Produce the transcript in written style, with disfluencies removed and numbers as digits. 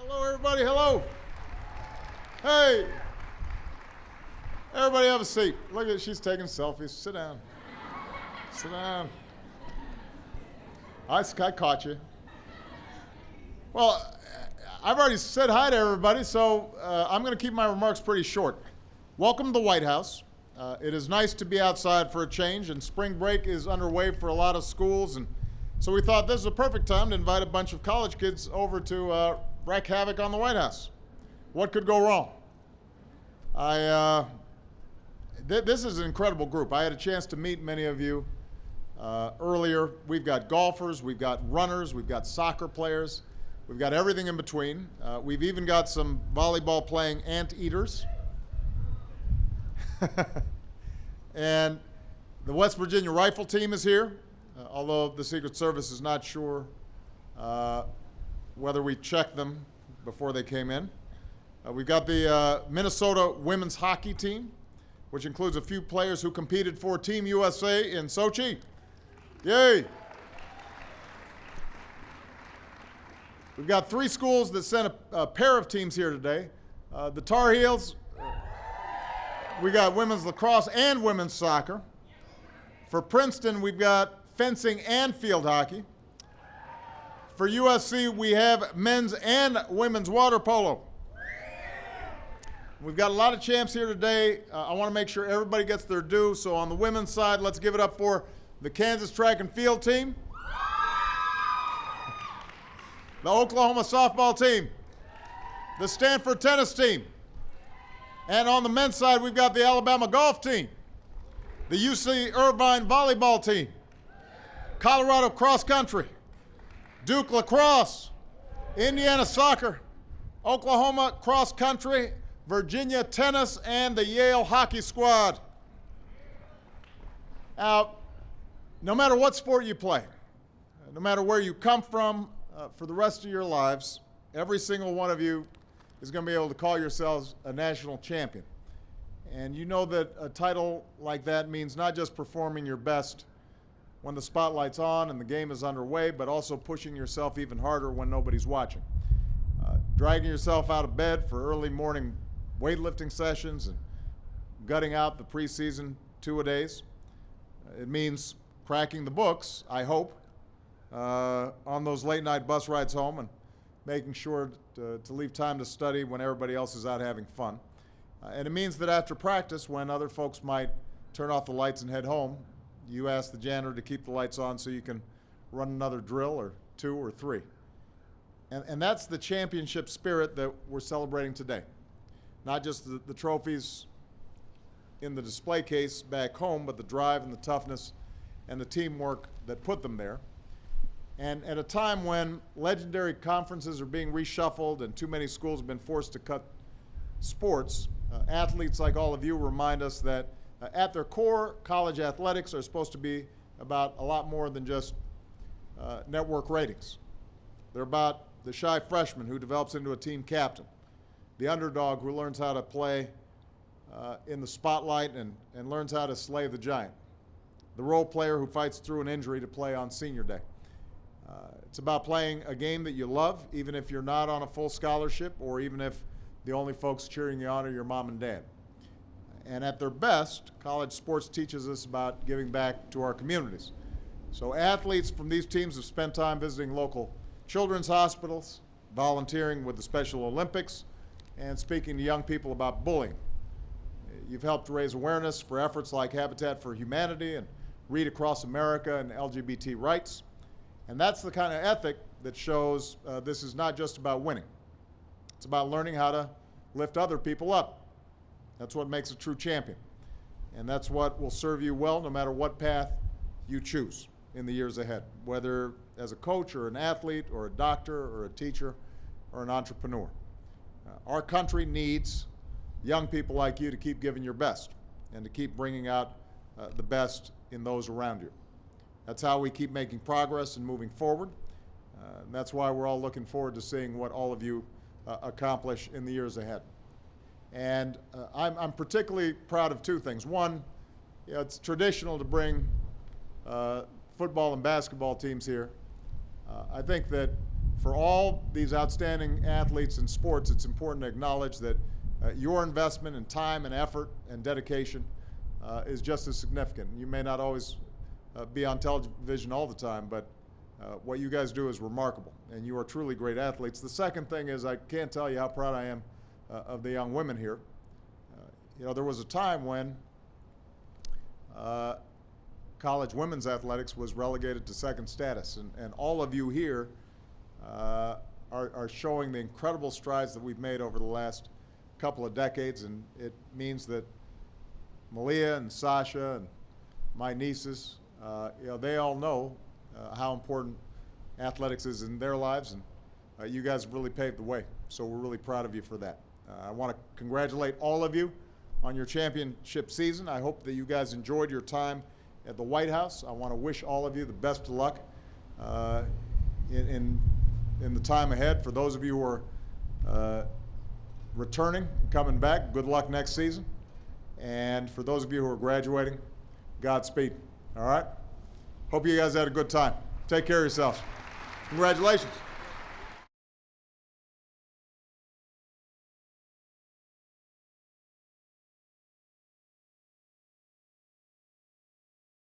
Hello, everybody. Hello. Hey. Everybody have a seat. Look at she's taking selfies. Sit down. Sit down. I caught you. Well, I've already said hi to everybody, so I'm going to keep my remarks pretty short. Welcome to the White House. It is nice to be outside for a change, and spring break is underway for a lot of schools, and so we thought this was a perfect time to invite a bunch of college kids over to wreak havoc on the White House. What could go wrong? This is an incredible group. I had a chance to meet many of you earlier. We've got golfers, we've got runners, we've got soccer players, we've got everything in between. We've even got some volleyball playing anteaters. And the West Virginia rifle team is here, although the Secret Service is not sure whether we checked them before they came in. We've got the Minnesota women's hockey team, which includes a few players who competed for Team USA in Sochi. Yay! We've got three schools that sent a pair of teams here today. The Tar Heels, we got women's lacrosse and women's soccer. For Princeton, we've got fencing and field hockey. For USC, we have men's and women's water polo. We've got a lot of champs here today. I want to make sure everybody gets their due. So on the women's side, let's give it up for the Kansas track and field team, the Oklahoma softball team, the Stanford tennis team, and on the men's side, we've got the Alabama golf team, the UC Irvine volleyball team, Colorado cross country, Duke lacrosse, Indiana soccer, Oklahoma cross country, Virginia tennis, and the Yale hockey squad. Now, no matter what sport you play, no matter where you come from, for the rest of your lives, every single one of you is going to be able to call yourselves a national champion. And you know that a title like that means not just performing your best when the spotlight's on and the game is underway, but also pushing yourself even harder when nobody's watching. Dragging yourself out of bed for early morning weightlifting sessions and gutting out the preseason two-a-days. It means cracking the books, I hope, on those late-night bus rides home and making sure to leave time to study when everybody else is out having fun. And it means that after practice, when other folks might turn off the lights and head home, you ask the janitor to keep the lights on so you can run another drill or two or three. And that's the championship spirit that we're celebrating today. Not just the trophies in the display case back home, but the drive and the toughness and the teamwork that put them there. And at a time when legendary conferences are being reshuffled and too many schools have been forced to cut sports, athletes like all of you remind us that at their core, college athletics are supposed to be about a lot more than just network ratings. They're about the shy freshman who develops into a team captain, the underdog who learns how to play in the spotlight and learns how to slay the giant, the role player who fights through an injury to play on senior day. It's about playing a game that you love, even if you're not on a full scholarship or even if the only folks cheering you on are your mom and dad. And at their best, college sports teaches us about giving back to our communities. So athletes from these teams have spent time visiting local children's hospitals, volunteering with the Special Olympics, and speaking to young people about bullying. You've helped raise awareness for efforts like Habitat for Humanity and Read Across America and LGBT rights. And that's the kind of ethic that shows this is not just about winning. It's about learning how to lift other people up. That's what makes a true champion. And that's what will serve you well no matter what path you choose in the years ahead, whether as a coach or an athlete or a doctor or a teacher or an entrepreneur. Our country needs young people like you to keep giving your best and to keep bringing out the best in those around you. That's how we keep making progress and moving forward. And that's why we're all looking forward to seeing what all of you accomplish in the years ahead. And I'm particularly proud of two things. One, it's traditional to bring football and basketball teams here. I think that for all these outstanding athletes in sports, it's important to acknowledge that your investment in time and effort and dedication is just as significant. You may not always be on television all the time, but what you guys do is remarkable, and you are truly great athletes. The second thing is I can't tell you how proud I am of the young women here. There was a time when college women's athletics was relegated to second status, and all of you here are showing the incredible strides that we've made over the last couple of decades, and it means that Malia and Sasha and my nieces, they all know how important athletics is in their lives, and you guys have really paved the way. So we're really proud of you for that. I want to congratulate all of you on your championship season. I hope that you guys enjoyed your time at the White House. I want to wish all of you the best of luck in the time ahead. For those of you who are returning, coming back, good luck next season. And for those of you who are graduating, Godspeed. All right? Hope you guys had a good time. Take care of yourselves. Congratulations.